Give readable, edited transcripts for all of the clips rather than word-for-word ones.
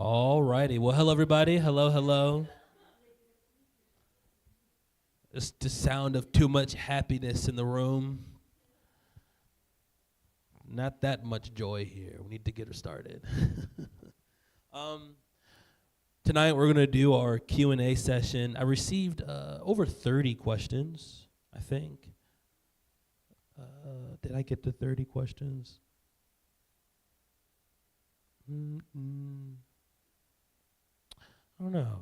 All righty. Well, hello, everybody. Hello, hello. It's the sound of too much happiness in the room. Not that much joy here. We need to get her started. um, Tonight, we're going to do our Q&A session. I received over 30 questions, I think. Did I get to 30 questions? I don't know.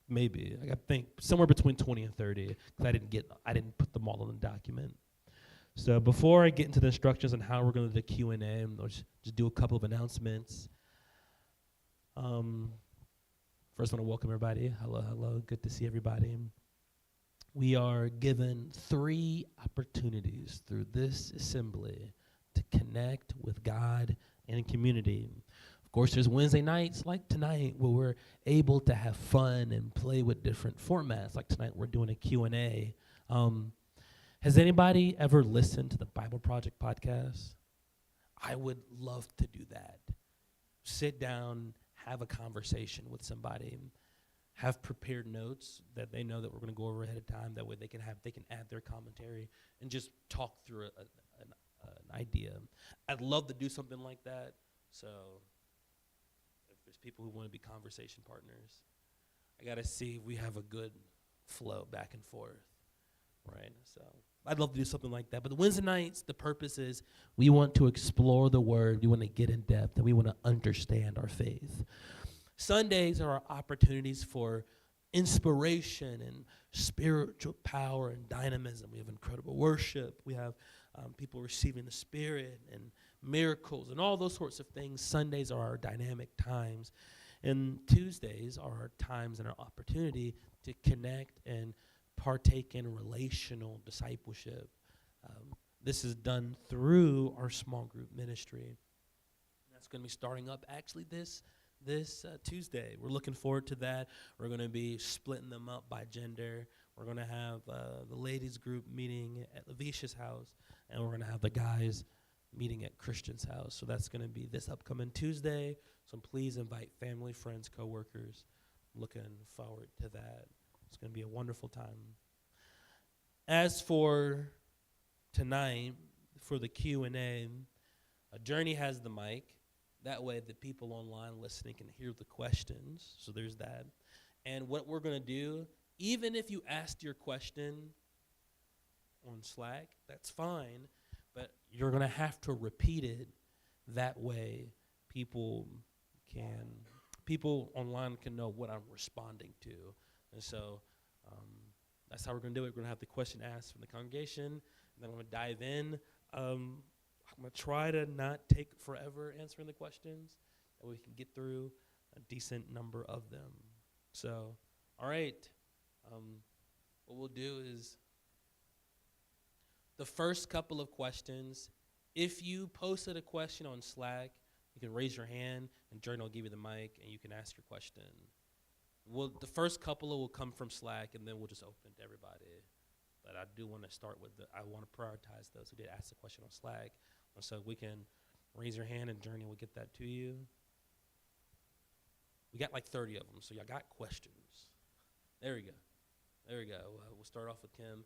Maybe. I think somewhere between 20 and 30 because I didn't put them all in the document. So before I get into the instructions on how we're going to do the Q&A, I'll just do a couple of announcements. First, I want to welcome everybody. Hello, hello. Good to see everybody. We are given 3 opportunities through this assembly to connect with God and in community. Of course, there's Wednesday nights like tonight where we're able to have fun and play with different formats. Like tonight, we're doing a Q&A. Has anybody ever listened to the Bible Project podcast? I would love to do that. Sit down, have a conversation with somebody, have prepared notes that they know that we're going to go over ahead of time. That way they can add their commentary and just talk through an idea. I'd love to do something like that. So if there's people who want to be conversation partners, I got to see if we have a good flow back and forth, right? So I'd love to do something like that. But the Wednesday nights, the purpose is we want to explore the Word. We want to get in depth, and we want to understand our faith. Sundays are our opportunities for inspiration and spiritual power and dynamism. We have incredible worship. We have people receiving the Spirit and miracles and all those sorts of things. Sundays are our dynamic times. And Tuesdays are our times and our opportunity to connect and partake in relational discipleship. This is done through our small group ministry. That's going to be starting up actually this Tuesday. We're looking forward to that. We're going to be splitting them up by gender. We're going to have the ladies group meeting at Lavisha's house, and we're going to have the guys meeting at Christian's house. So that's going to be this upcoming Tuesday. So please invite family, friends, coworkers. Looking forward to that. It's going to be a wonderful time. As for tonight, for the Q&A, Journey has the mic. That way the people online listening can hear the questions. So there's that. And what we're going to do, even if you asked your question on Slack, that's fine. But you're going to have to repeat it. That way people online can know what I'm responding to. And so that's how we're going to do it. We're going to have the question asked from the congregation, and then I'm going to dive in. I'm going to try to not take forever answering the questions, and we can get through a decent number of them. So, all right. What we'll do is the first couple of questions, if you posted a question on Slack, you can raise your hand, and Jordan will give you the mic, and you can ask your question. The first couple will come from Slack, and then we'll just open to everybody. But I do want to start with I want to prioritize those who did ask the question on Slack. So we can raise your hand, and Journey will get that to you. We got like 30 of them, so y'all got questions. There we go. We'll start off with Kim.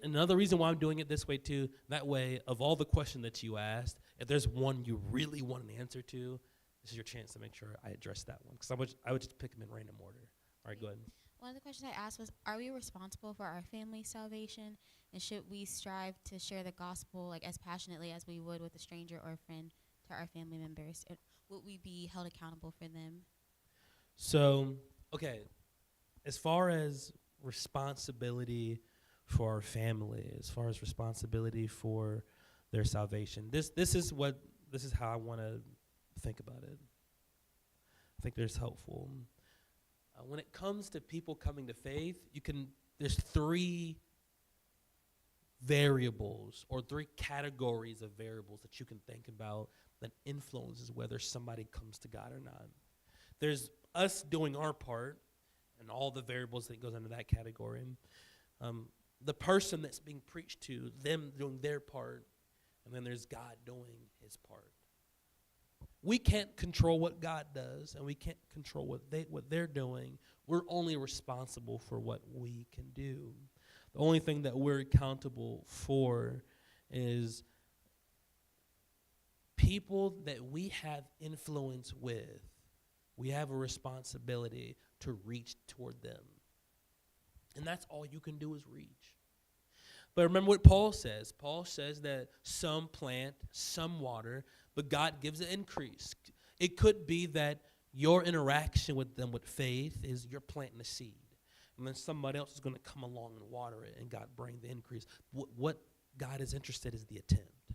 Another reason why I'm doing it this way too, that way of all the questions that you asked, if there's one you really want an answer to, this is your chance to make sure I address that one. Because I would just pick them in random order. All right, go ahead. One of the questions I asked was, are we responsible for our family's salvation? And should we strive to share the gospel like as passionately as we would with a stranger or a friend to our family members? Would we be held accountable for them? So, okay, as far as responsibility for our family, as far as responsibility for their salvation, this is how I want to think about it. I think there's helpful. When it comes to people coming to faith, there's 3 variables or 3 categories of variables that you can think about that influences whether somebody comes to God or not. There's us doing our part and all the variables that goes into that category. The person that's being preached to, them doing their part, and then there's God doing his part. We can't control what God does, and we can't control what they're doing. We're only responsible for what we can do. The only thing that we're accountable for is people that we have influence with. We have a responsibility to reach toward them. And that's all you can do is reach. But remember what Paul says. Paul says that some plant, some water, but God gives the increase. It could be that your interaction with them with faith is you're planting a seed. And then somebody else is going to come along and water it, and God bring the increase. What God is interested is the attempt.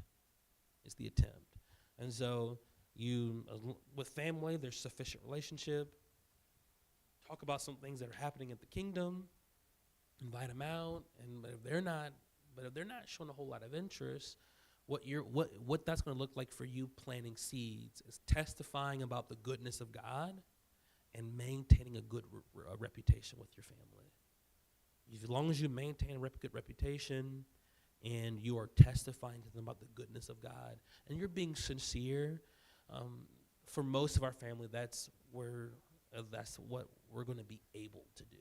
It's the attempt. And so with family, there's sufficient relationship. Talk about some things that are happening at the kingdom. Invite them out. And if they're not showing a whole lot of interest, what that's going to look like for you planting seeds is testifying about the goodness of God and maintaining a good reputation with your family. As long as you maintain a good reputation and you are testifying to them about the goodness of God and you're being sincere, for most of our family, that's what we're going to be able to do.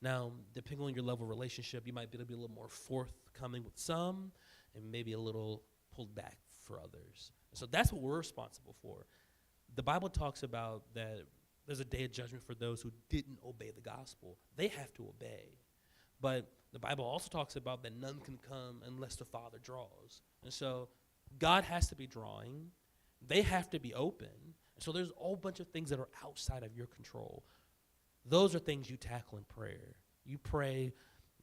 Now, depending on your level of relationship, you might be able to be a little more forthcoming with some and maybe a little pulled back for others. So that's what we're responsible for. The Bible talks about that there's a day of judgment for those who didn't obey the gospel. They have to obey. But the Bible also talks about that none can come unless the Father draws. And so God has to be drawing. They have to be open. And so there's a whole bunch of things that are outside of your control. Those are things you tackle in prayer. You pray,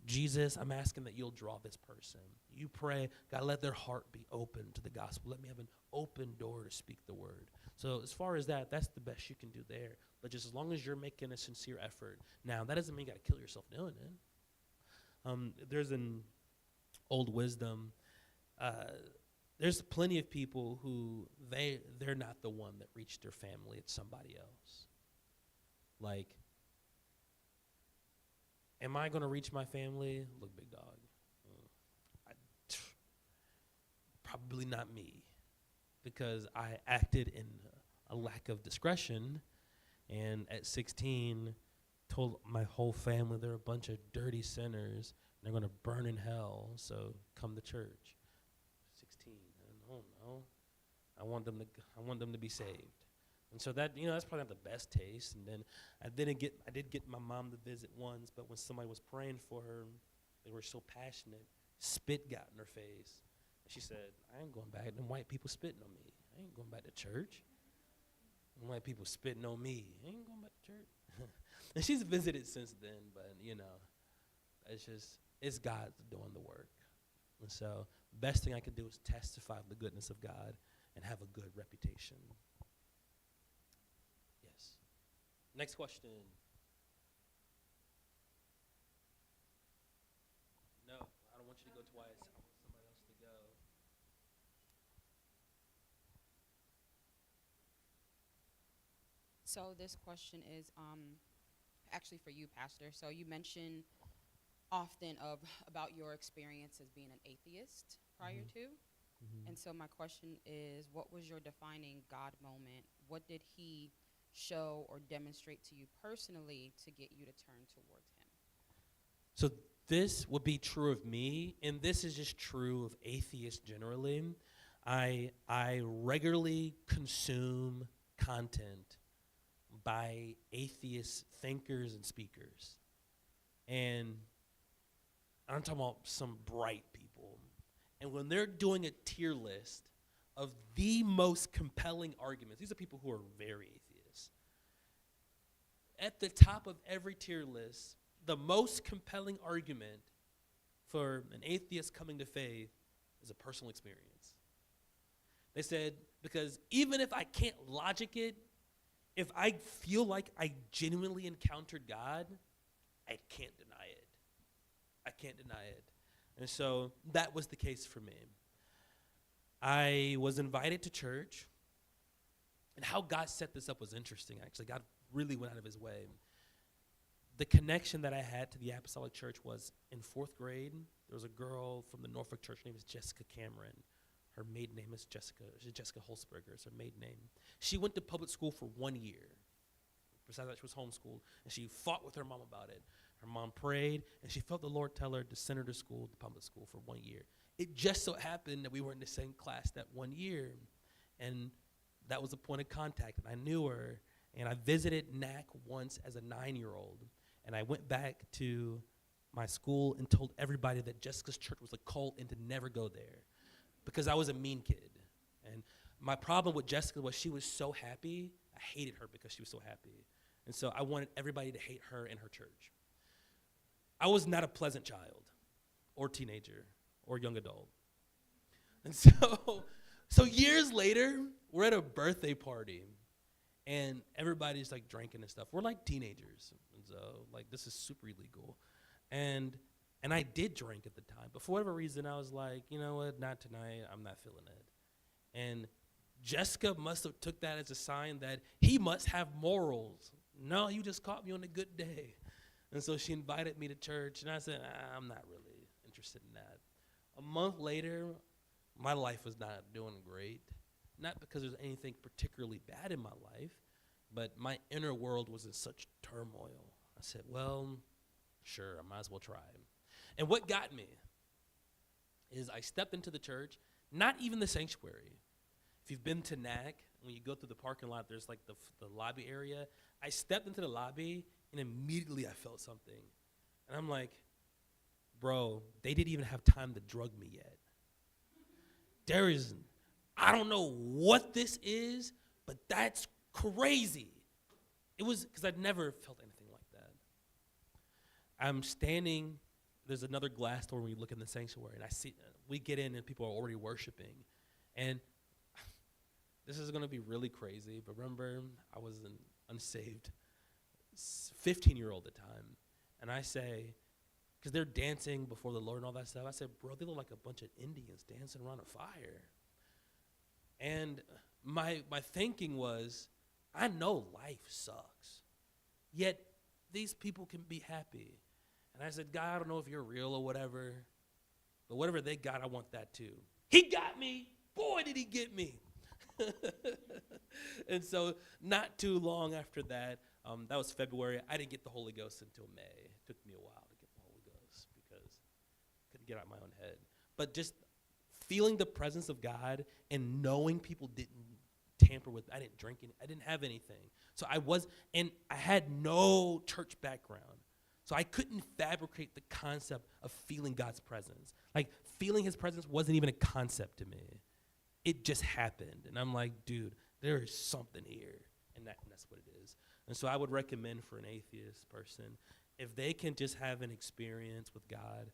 Jesus, I'm asking that you'll draw this person. You pray, God, let their heart be open to the gospel. Let me have an open door to speak the word. So as far as that's the best you can do there. But just as long as you're making a sincere effort. Now, that doesn't mean you got to kill yourself doing it. There's an old wisdom. There's plenty of people who they're not the one that reached their family. It's somebody else. Like, am I going to reach my family? Look, big dog. Probably not me, because I acted in a lack of discretion, and at 16, told my whole family they're a bunch of dirty sinners, and they're going to burn in hell, so come to church. 16, I don't know. I want them to be saved. And so that's probably not the best taste. And then I did get my mom to visit once, but when somebody was praying for her, they were so passionate, spit got in her face. And she said, I ain't going back. Them white people spitting on me. I ain't going back to church. Them white people spitting on me. I ain't going back to church. And she's visited since then, but it's God doing the work. And so best thing I can do is testify of the goodness of God and have a good reputation. Next question. No, I don't want you to go twice. I want somebody else to go. So this question is actually for you, Pastor. So you mentioned often about your experience as being an atheist prior to. And so my question is, what was your defining God moment? What did he show or demonstrate to you personally to get you to turn towards him? So this would be true of me, and this is just true of atheists generally. I regularly consume content by atheist thinkers and speakers. And I'm talking about some bright people. And when they're doing a tier list of the most compelling arguments, these are people who are very atheist. At the top of every tier list, the most compelling argument for an atheist coming to faith is a personal experience. They said, because even if I can't logic it, if I feel like I genuinely encountered God, I can't deny it. I can't deny it. And so that was the case for me. I was invited to church, and how God set this up was interesting, actually. God really went out of his way. The connection that I had to the Apostolic Church was in 4th grade. There was a girl from the Norfolk church named Jessica Cameron Her maiden name is Jessica. She's Jessica Holzberger is her maiden name. She went to public school for 1 year. Besides that, she was homeschooled, and she fought with her mom about it. Her mom prayed, and she felt the Lord tell her to send her to school, to public school, for 1 year. It just so happened that we were in the same class that 1 year, and that was a point of contact, and I knew her, and I visited NAC once as a 9-year-old, and I went back to my school and told everybody that Jessica's church was a cult and to never go there because I was a mean kid. And my problem with Jessica was she was so happy. I hated her because she was so happy. And so I wanted everybody to hate her and her church. I was not a pleasant child or teenager or young adult. And so years later, we're at a birthday party, and everybody's like drinking and stuff. We're like teenagers, and so like this is super illegal. And I did drink at the time, but for whatever reason, I was like, you know what, not tonight. I'm not feeling it. And Jessica must have took that as a sign that he must have morals. No, you just caught me on a good day. And so she invited me to church, and I said, I'm not really interested in that. A month later, my life was not doing great, not because there's anything particularly bad in my life, but my inner world was in such turmoil. I said, well, sure, I might as well try. And what got me is I stepped into the church, not even the sanctuary. If you've been to NAC, when you go through the parking lot, there's like the lobby area. I stepped into the lobby, and immediately I felt something. And I'm like, bro, they didn't even have time to drug me yet. I don't know what this is, but that's crazy. It was because I'd never felt anything like that. I'm standing, there's another glass door when you look in the sanctuary, and I see, we get in and people are already worshiping. And this is going to be really crazy, but remember, I was an unsaved 15-year-old at the time. And I say, because they're dancing before the Lord and all that stuff, I said, bro, they look like a bunch of Indians dancing around a fire. And my thinking was, I know life sucks, yet these people can be happy. And I said, God, I don't know if you're real or whatever, but whatever they got, I want that too. He got me. Boy, did he get me. And so not too long after that, that was February, I didn't get the Holy Ghost until May. It took me a while to get the Holy Ghost because I couldn't get out of my own head. But just feeling the presence of God and knowing people didn't tamper with, I didn't drink any, I didn't have anything. So I had no church background. So I couldn't fabricate the concept of feeling God's presence. Like feeling his presence wasn't even a concept to me. It just happened. And I'm like, dude, there is something here. And that's what it is. And so I would recommend for an atheist person, if they can just have an experience with God,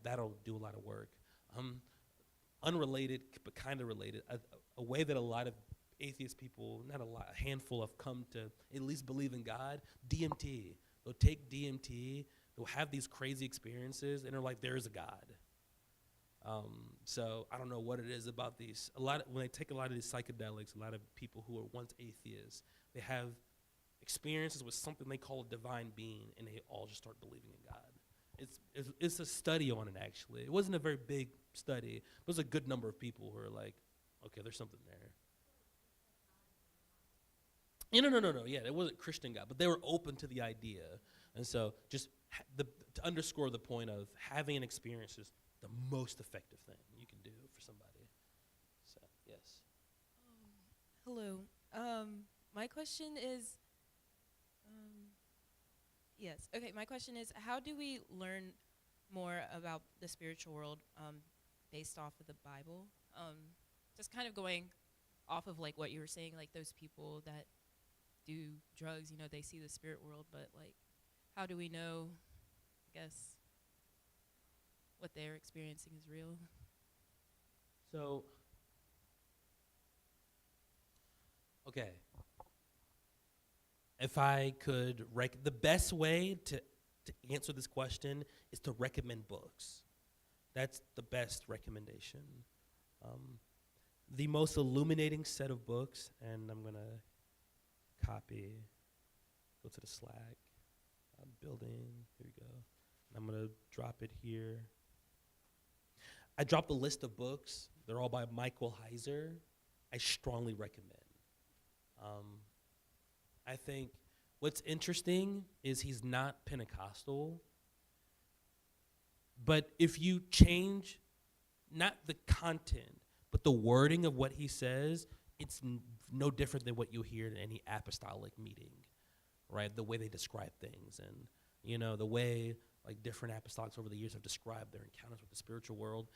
that'll do a lot of work. Unrelated, but kind of related, a way that a lot of atheist people, not a lot, a handful have come to at least believe in God, DMT. They'll take DMT, they'll have these crazy experiences, and they're like, there is a God. So I don't know what it is about these. When they take a lot of these psychedelics, a lot of people who were once atheists, they have experiences with something they call a divine being, and they all just start believing in God. It's a study on it, actually. It wasn't a very big study. It was a good number of people who are like, okay, there's something there. Yeah, no. Yeah, it wasn't Christian God, but they were open to the idea. And so just to underscore the point of having an experience is the most effective thing you can do for somebody. So, yes. Hello. My question is, yes. Okay, my question is, how do we learn more about the spiritual world based off of the Bible? Just kind of going off of like what you were saying, like those people that do drugs, they see the spirit world, but like, how do we know, I guess, what they're experiencing is real? So, okay. If I could, the best way to answer this question is to recommend books. That's the best recommendation. The most illuminating set of books, and I'm going to go to the Slack, building, here we go. And I'm going to drop it here. I dropped a list of books. They're all by Michael Heiser. I strongly recommend. I think what's interesting is he's not Pentecostal. But if you change not the content, but the wording of what he says, it's no different than what you hear in any apostolic meeting, right? The way they describe things and, the way like different apostolics over the years have described their encounters with the spiritual world,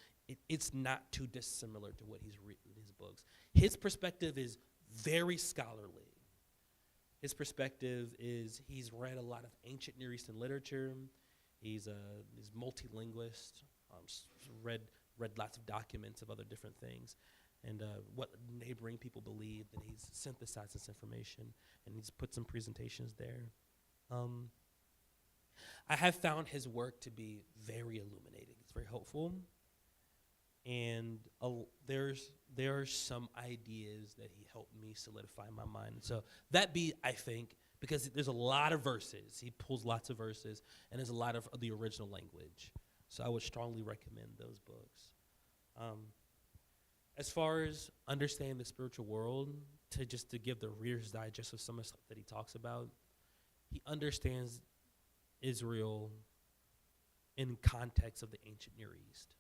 it's not too dissimilar to what he's written in his books. His perspective is very scholarly. His perspective is he's read a lot of ancient Near Eastern literature. He's multilinguist, read lots of documents of other different things, and what neighboring people believed, and he's synthesized this information, and he's put some presentations there. I have found his work to be very illuminating. It's very helpful, and there are some ideas that he helped me solidify in my mind. So I think, because there's a lot of verses. He pulls lots of verses, and there's a lot of the original language. So I would strongly recommend those books. As far as understanding the spiritual world, to give the Reader's Digest of some of the stuff that he talks about, he understands Israel in context of the ancient Near East.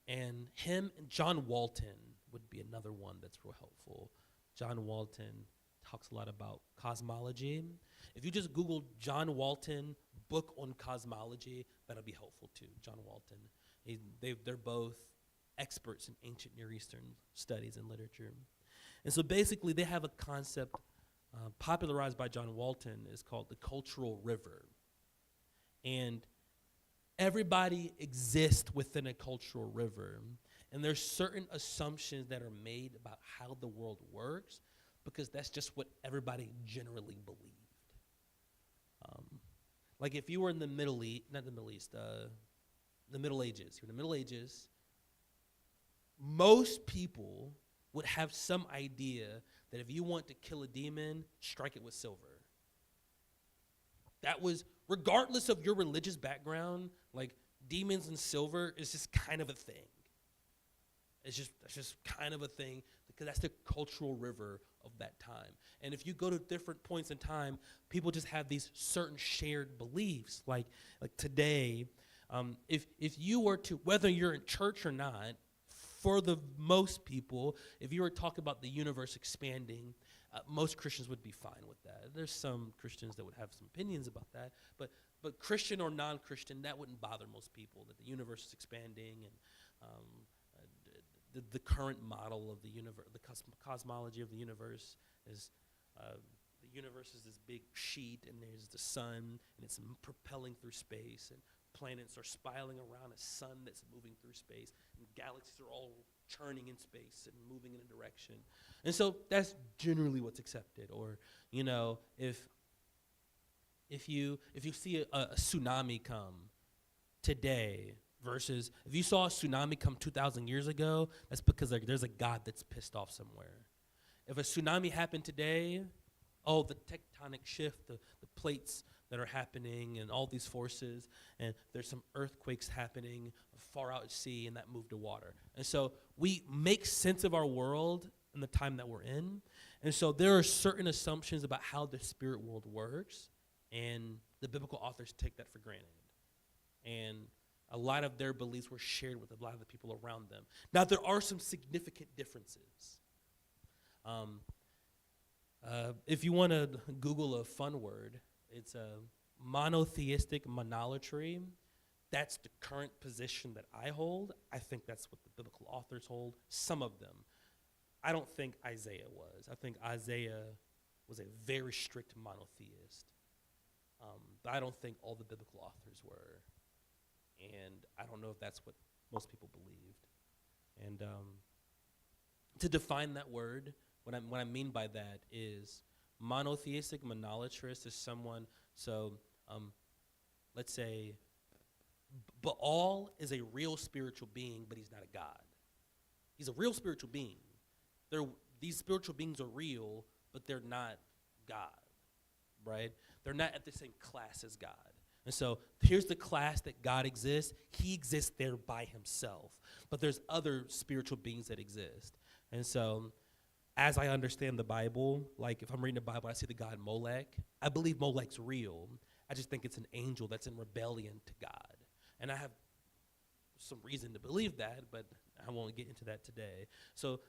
And John Walton would be another one that's real helpful. John Walton talks a lot about cosmology. If you just Google John Walton book on cosmology, that'll be helpful too. John Walton, they're both experts in ancient Near Eastern studies and literature. And so basically they have a concept popularized by John Walton is called the cultural river. And everybody exists within a cultural river. And there's certain assumptions that are made about how the world works, because that's just what everybody generally believed. Like if you were in the Middle East, not the Middle East, the Middle Ages. You're in the Middle Ages. Most people would have some idea that if you want to kill a demon, strike it with silver. That was, regardless of your religious background, like demons and silver is just kind of a thing. That's just kind of a thing, because that's the cultural river of that time. And if you go to different points in time, people just have these certain shared beliefs. Like today, if you were to, whether you're in church or not, for the most people, if you were talking about the universe expanding, most Christians would be fine with that. There's some Christians that would have some opinions about that, but Christian or non-Christian, that wouldn't bother most people, that the universe is expanding, and the current model of the universe, the cosmology of the universe is the universe is this big sheet, and there's the sun, and it's propelling through space, and planets are spiraling around a sun that's moving through space, and galaxies are all churning in space and moving in a direction. And so that's generally what's accepted. Or, if you see a tsunami come today versus if you saw a tsunami come 2,000 years ago, that's because there's a God that's pissed off somewhere. If a tsunami happened today, the tectonic shift, the plates that are happening and all these forces, and there's some earthquakes happening far out at sea, and that moved to water. And so we make sense of our world in the time that we're in. And so there are certain assumptions about how the spirit world works, and the biblical authors take that for granted. And a lot of their beliefs were shared with a lot of the people around them. Now, there are some significant differences. If you want to Google a fun word, it's a monotheistic monolatry. That's the current position that I hold. I think that's what the biblical authors hold, some of them. I don't think Isaiah was. I think Isaiah was a very strict monotheist. But I don't think all the biblical authors were. And I don't know if that's what most people believed. And to define that word, what I mean by that is monotheistic monolatrist is someone, let's say Baal is a real spiritual being, but he's not a god. He's a real spiritual being. These spiritual beings are real, but they're not God, right? They're not at the same class as God. And so here's the class that God exists. He exists there by himself. But there's other spiritual beings that exist. And so as I understand the Bible, like if I'm reading the Bible, I see the god Molech. I believe Molech's real. I just think it's an angel that's in rebellion to God. And I have some reason to believe that, but I won't get into that today. So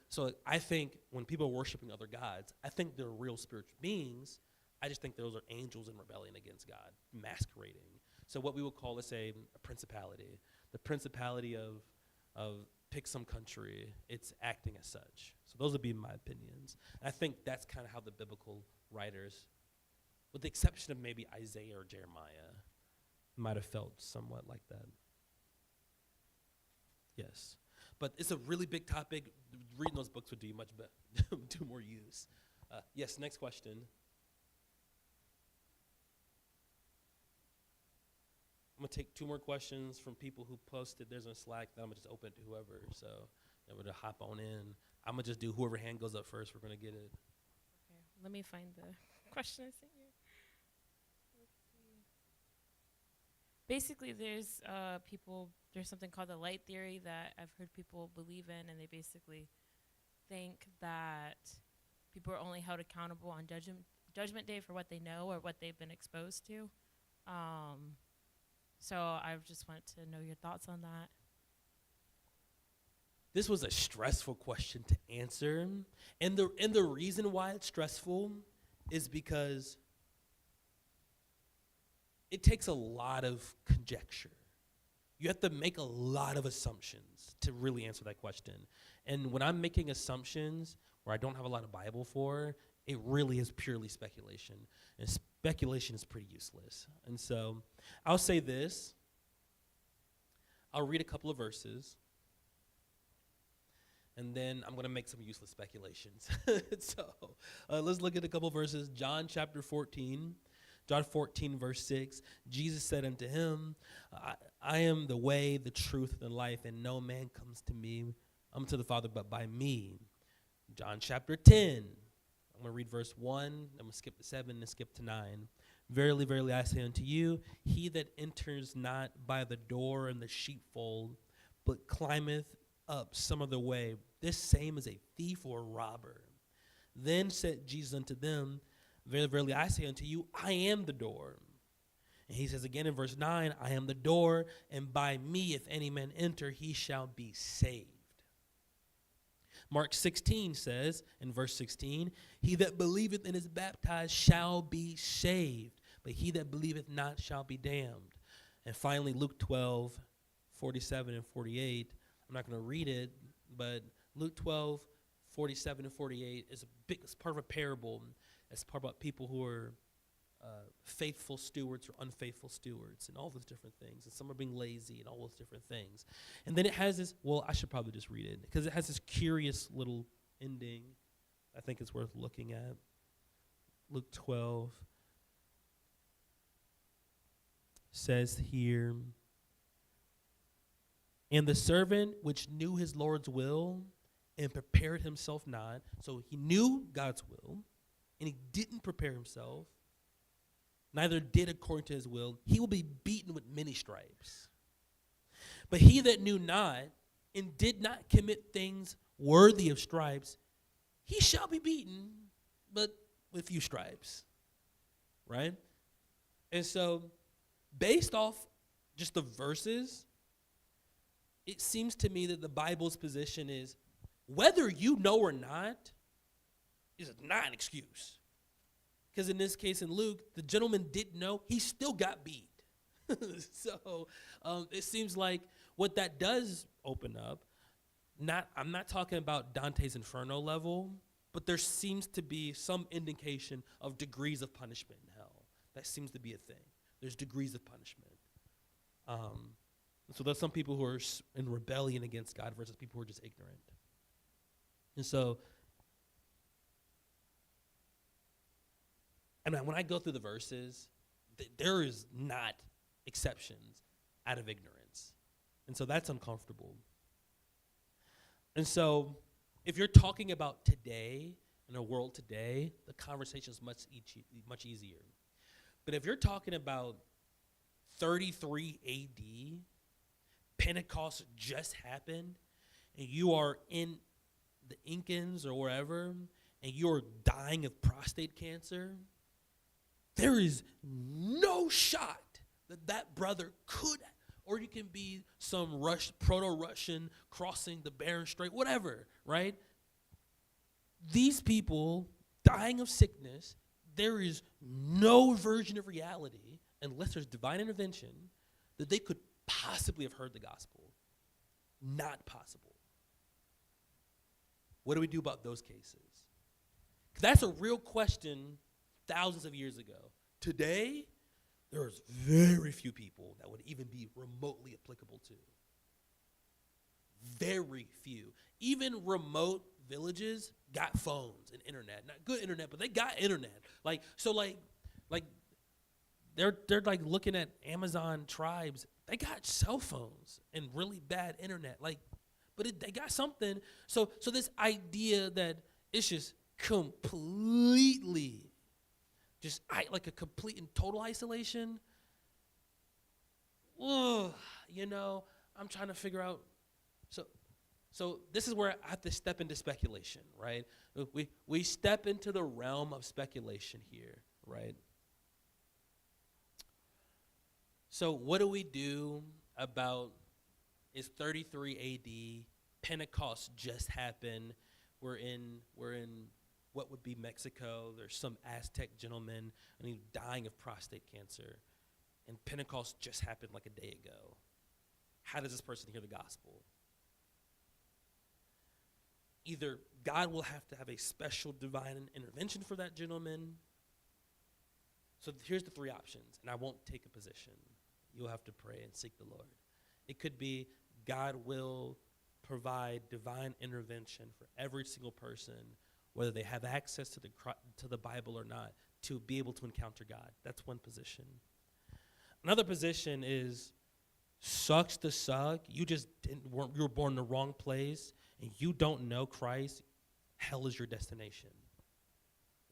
I think when people are worshiping other gods, I think they're real spiritual beings. I just think those are angels in rebellion against God, masquerading. So what we would call, let's say, a principality. The principality of pick some country, it's acting as such. So those would be my opinions. And I think that's kind of how the biblical writers, with the exception of maybe Isaiah or Jeremiah, might have felt somewhat like that. Yes. But it's a really big topic. Reading those books would do you much better, do more use. Yes, next question. I'm going to take 2 more questions from people who posted. There's a Slack, then I'm going to just open it to whoever. So I'm going to hop on in. I'm going to just do whoever hand goes up first. We're going to get it. Okay, let me find the question I sent you. Let's see. Basically, there's something called the light theory that I've heard people believe in, and they basically think that people are only held accountable on judgment day for what they know or what they've been exposed to. So I just wanted to know your thoughts on that. This was a stressful question to answer. And the reason why it's stressful is because it takes a lot of conjecture. You have to make a lot of assumptions to really answer that question. And when I'm making assumptions where I don't have a lot of Bible for, it really is purely speculation. And speculation is pretty useless. And so I'll say this. I'll read a couple of verses. And then I'm going to make some useless speculations. So let's look at a couple of verses. John chapter 14. John 14, verse 6. Jesus said unto him, I am the way, the truth, and the life, and no man comes to me, to the Father, but by me. John chapter 10. I'm going to read verse 1. I'm going to skip to 7 and skip to 9. Verily, verily, I say unto you, he that enters not by the door in the sheepfold, but climbeth up some other way, this same is a thief or a robber. Then said Jesus unto them, verily, verily, I say unto you, I am the door. And he says again in verse 9, I am the door, and by me, if any man enter, he shall be saved. Mark 16 says, in verse 16, he that believeth and is baptized shall be saved, but he that believeth not shall be damned. And finally, Luke 12, 47 and 48, I'm not going to read it, but Luke 12, 47 and 48 is it's part of a parable. It's part about people who are faithful stewards or unfaithful stewards and all those different things. And some are being lazy and all those different things. And then it has this, well, I should probably just read it because it has this curious little ending I think it's worth looking at. Luke 12 says here, and the servant which knew his Lord's will and prepared himself not, so he knew God's will, and he didn't prepare himself, neither did according to his will, he will be beaten with many stripes. But he that knew not and did not commit things worthy of stripes, he shall be beaten, but with few stripes. Right? And so, based off just the verses, it seems to me that the Bible's position is whether you know or not is not an excuse. Because in this case in Luke, the gentleman didn't know, he still got beat. So it seems like what that does open up, I'm not talking about Dante's Inferno level, but there seems to be some indication of degrees of punishment in hell. That seems to be a thing. There's degrees of punishment. So there's some people who are in rebellion against God versus people who are just ignorant. And so, and when I go through the verses, there is not exceptions out of ignorance. And so that's uncomfortable. And so if you're talking about today, in a world today, the conversation is much easier. But if you're talking about 33 AD, Pentecost just happened, and you are in the Incans or wherever, and you're dying of prostate cancer, there is no shot that that brother could, or you can be some proto-Russian crossing the Bering Strait, whatever, right? These people dying of sickness, there is no version of reality, unless there's divine intervention, that they could possibly have heard the gospel. Not possible. What do we do about those cases? 'Cause that's a real question thousands of years ago. Today, there's very few people that would even be remotely applicable to. Very few. Even remote villages got phones and internet. Not good internet, but they got internet. They're like looking at Amazon tribes. They got cell phones and really bad internet. They got something. So this idea that it's just completely, like a complete and total isolation. Ugh, I'm trying to figure out. So this is where I have to step into speculation, right? We step into the realm of speculation here, right? So what do we do about, it's 33 AD, Pentecost just happened, we're in what would be Mexico, there's some Aztec gentleman, and he's dying of prostate cancer, and Pentecost just happened like a day ago. How does this person hear the gospel? Either God will have to have a special divine intervention for that gentleman. So here's the three options, and I won't take a position. You'll have to pray and seek the Lord. It could be God will provide divine intervention for every single person, whether they have access to the Bible or not, to be able to encounter God. That's one position. Another position is, sucks to suck. You were born in the wrong place, and you don't know Christ. Hell is your destination.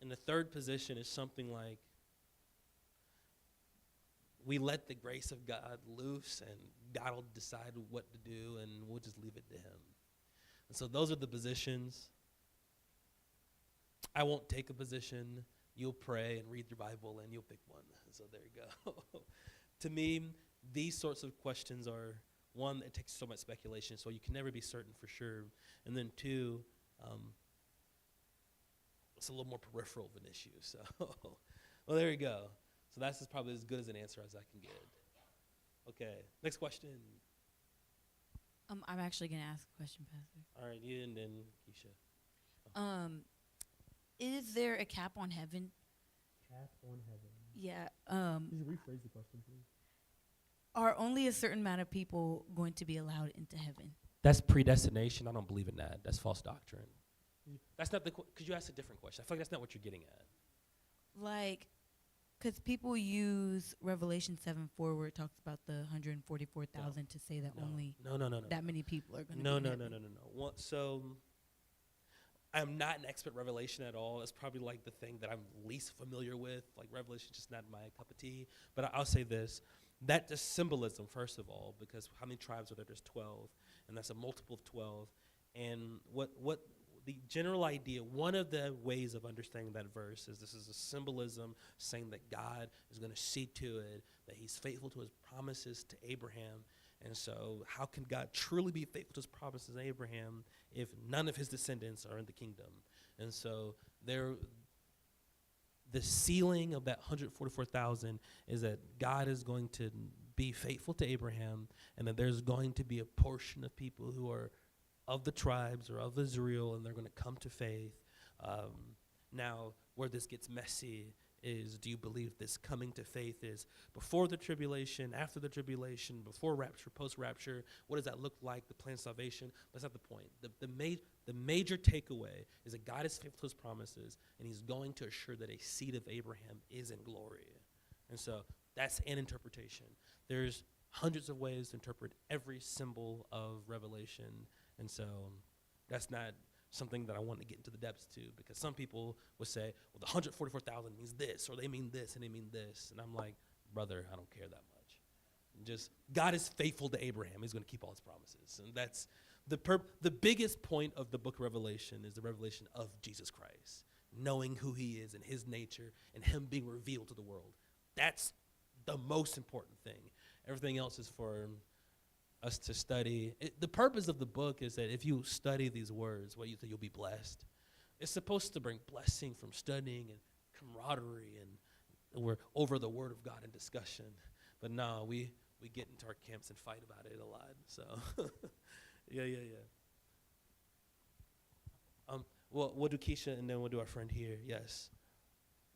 And the third position is something like, we let the grace of God loose, and God will decide what to do, and we'll just leave it to him. And so those are the positions. I won't take a position. You'll pray and read your Bible, and you'll pick one. So there you go. To me, these sorts of questions are, one, it takes so much speculation, so you can never be certain for sure. And then two, it's a little more peripheral of an issue. So, well, there you go. So that's probably as good as an answer as I can get. Okay, next question. I'm actually going to ask a question, Pastor. All right, you and then Keisha. Is there a cap on heaven? Cap on heaven. Yeah. Could you rephrase the question, please? Are only a certain amount of people going to be allowed into heaven? That's predestination. I don't believe in that. That's false doctrine. That's not could you ask a different question? I feel like that's not what you're getting at. Because people use Revelation 7:4 where it talks about the 144,000 to say that only that many people are going to be in heaven. No. So I'm not an expert Revelation at all. It's probably like the thing that I'm least familiar with. Like Revelation's just not my cup of tea. But I'll say this. That is symbolism, first of all, because how many tribes are there? There's 12, and that's a multiple of 12. And what the general idea, one of the ways of understanding that verse is this is a symbolism saying that God is going to see to it that he's faithful to his promises to Abraham. And so how can God truly be faithful to his promises to Abraham if none of his descendants are in the kingdom? And so the ceiling of that 144,000 is that God is going to be faithful to Abraham, and that there's going to be a portion of people who are of the tribes or of Israel, and they're going to come to faith. Now, where this gets messy is, do you believe this coming to faith is before the tribulation, after the tribulation, before rapture, post-rapture? What does that look like, the plan of salvation? That's not the point. The major takeaway is that God is faithful to his promises, and he's going to assure that a seed of Abraham is in glory. And so that's an interpretation. There's hundreds of ways to interpret every symbol of Revelation, and so that's not something that I want to get into the depths to, because some people would say, well, the 144,000 means this, or they mean this, and they mean this. And I'm like, brother, I don't care that much. Just God is faithful to Abraham. He's going to keep all his promises. And that's the biggest point of the book of Revelation is the revelation of Jesus Christ, knowing who he is and his nature and him being revealed to the world. That's the most important thing. Everything else is for us to study. The purpose of the book is that if you study these words, what you think, you'll be blessed. It's supposed to bring blessing from studying and camaraderie, and we're over the word of God in discussion. But no, we get into our camps and fight about it a lot. So, yeah. Well, we'll do Keisha, and then we'll do our friend here. Yes.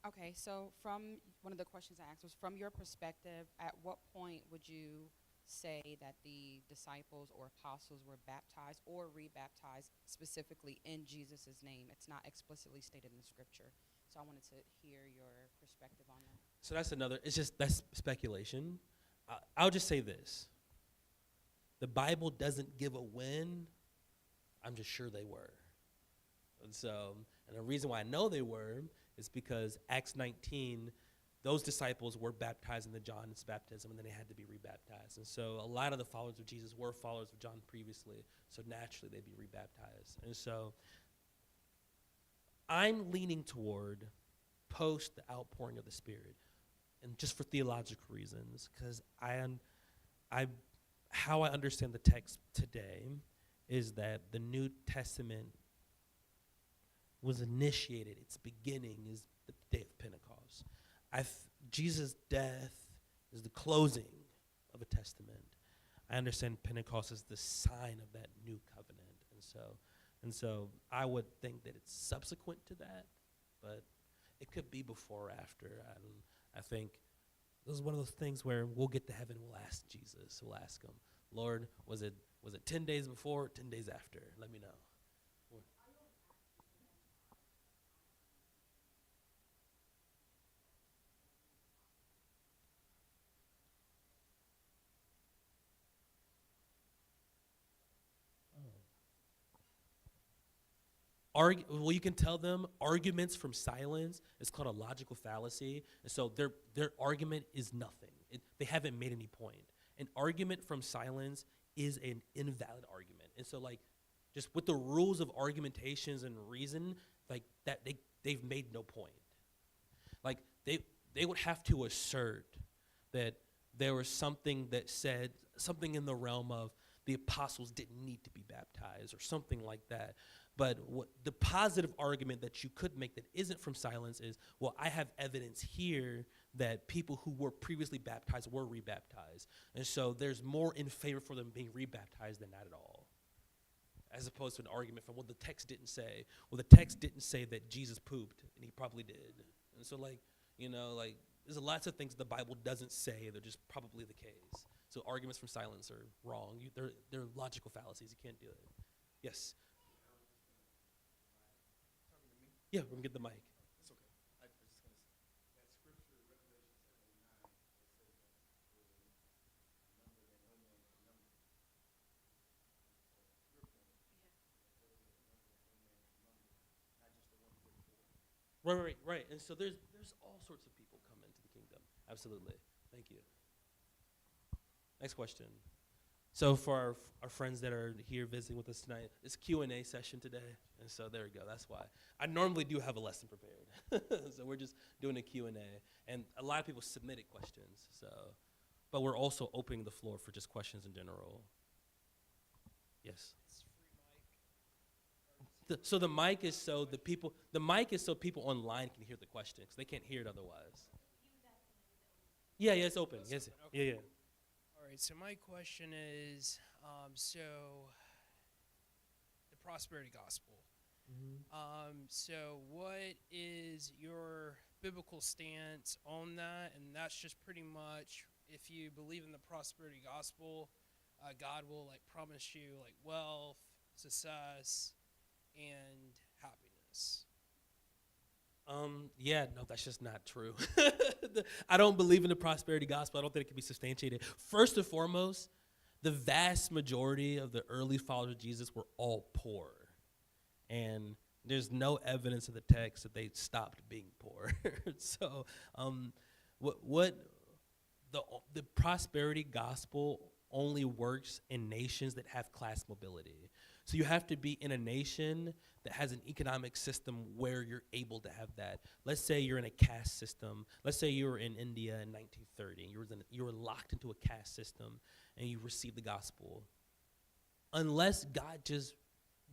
Okay, so from one of the questions I asked was, from your perspective, at what point would you say that the disciples or apostles were baptized or rebaptized specifically in Jesus' name? It's not explicitly stated in the scripture. So I wanted to hear your perspective on that. So that's speculation. I'll just say this. The Bible doesn't give a when. I'm just sure they were. And the reason why I know they were is because Acts 19, those disciples were baptized in the John's baptism, and then they had to be rebaptized. And so a lot of the followers of Jesus were followers of John previously, so naturally they'd be rebaptized. And so I'm leaning toward post the outpouring of the Spirit, and just for theological reasons, because how I understand the text today is that the New Testament was initiated. Its beginning is the day of Pentecost. Jesus' death is the closing of a testament. I understand Pentecost is the sign of that new covenant. And so I would think that it's subsequent to that, but it could be before or after. I think this is one of those things where we'll get to heaven, we'll ask Jesus, we'll ask him, Lord, was it 10 days before or 10 days after? Let me know. Well, you can tell them arguments from silence is called a logical fallacy. And so their argument is nothing. They haven't made any point. An argument from silence is an invalid argument. And so, like, just with the rules of argumentations and reason, like, that they've made no point. Like, they would have to assert that there was something that said, something in the realm of the apostles didn't need to be baptized or something like that. But the positive argument that you could make that isn't from silence is, well, I have evidence here that people who were previously baptized were rebaptized. And so there's more in favor for them being rebaptized than not at all. As opposed to an argument from, well, the text didn't say. Well, the text didn't say that Jesus pooped, and he probably did. And so, like, there's lots of things the Bible doesn't say. They're just probably the case. So arguments from silence are wrong. They're logical fallacies. You can't do it. Yes. Yeah, we're going to get the mic. That's okay. I was just going to say, that scripture, Revelation 7:9, it says that there was a number that no man can number. Your point, that there was a number that no man can number, not just the 144. Right. And so there's all sorts of people come into the kingdom. Absolutely. Thank you. Next question. So for our friends that are here visiting with us tonight, it's Q&A session today, and so there we go. That's why. I normally do have a lesson prepared, so we're just doing a Q&A, and a lot of people submitted questions, but we're also opening the floor for just questions in general. Yes? So the mic is so people online can hear the question, because they can't hear it otherwise. Yeah, it's open. Yes, okay. Yeah. All right, so my question is, so the prosperity gospel. So what is your biblical stance on that? And that's just pretty much, if you believe in the prosperity gospel, God will like promise you like wealth, success, and happiness. Yeah, no, that's just not true. I don't believe in the prosperity gospel. I don't think it can be substantiated. First and foremost, the vast majority of the early followers of Jesus were all poor. And there's no evidence in the text that they stopped being poor. So what the prosperity gospel only works in nations that have class mobility. So you have to be in a nation that has an economic system where you're able to have that. Let's say you're in a caste system. Let's say you were in India in 1930. You were locked into a caste system, and you received the gospel. Unless God just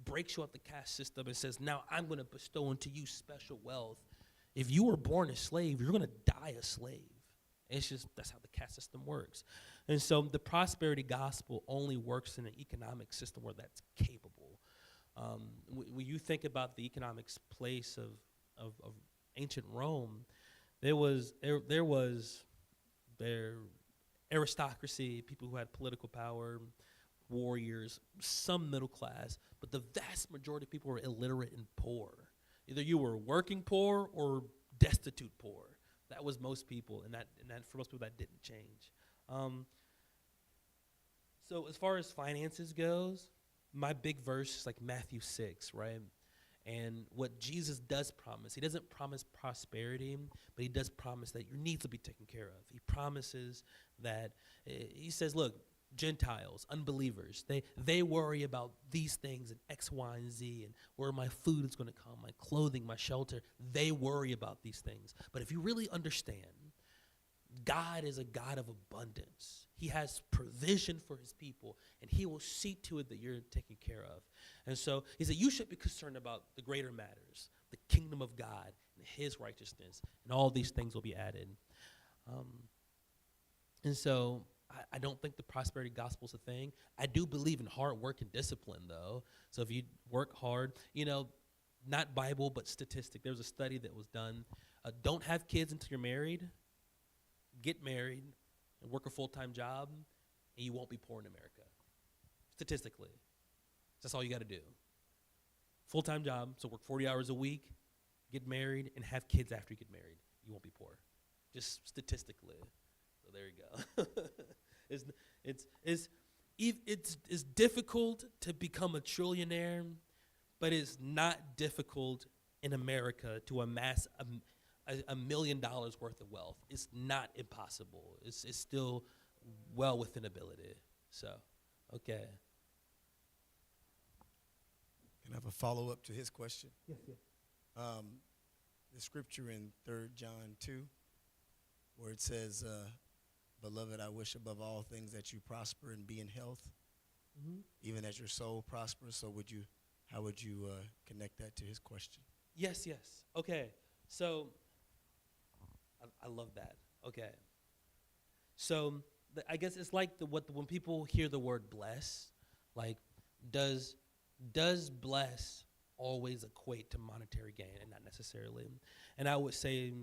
breaks you out the caste system and says, now I'm going to bestow unto you special wealth. If you were born a slave, you're going to die a slave. It's just, that's how the caste system works. And so the prosperity gospel only works in an economic system where that's capable. When you think about the economics place of ancient Rome, there was their aristocracy, people who had political power, warriors, some middle class, but the vast majority of people were illiterate and poor. Either you were working poor or destitute poor. That was most people, and that for most people that didn't change. So as far as finances goes, my big verse is like Matthew 6, right? And what Jesus does promise, he doesn't promise prosperity, but he does promise that your needs will be taken care of. He promises that, he says, look, Gentiles, unbelievers, they worry about these things and X, Y, and Z, and where my food is going to come, my clothing, my shelter. They worry about these things. But if you really understand, God is a God of abundance. He has provision for his people, and he will see to it that you're taken care of. And so he said, you should be concerned about the greater matters, the kingdom of God and his righteousness, and all these things will be added. And so I don't think the prosperity gospel is a thing. I do believe in hard work and discipline, though. So if you work hard, not Bible, but statistic. There was a study that was done. Don't have kids until you're married. Get married and work a full-time job, and you won't be poor in America. Statistically. That's all you got to do. Full-time job, so work 40 hours a week, get married, and have kids after you get married. You won't be poor. Just statistically. So there you go. It's difficult to become a trillionaire, but it's not difficult in America to amass $1 million worth of wealth. It's not impossible. It's still well within ability. So, okay. Can I have a follow-up to his question? Yes. The scripture in 3 John 2, where it says, beloved, I wish above all things that you prosper and be in health, even as your soul prospers. So how would you connect that to his question? Yes. Okay. So I love that. Okay. So I guess it's like when people hear the word bless, like does bless always equate to monetary gain? And not necessarily. And I would say,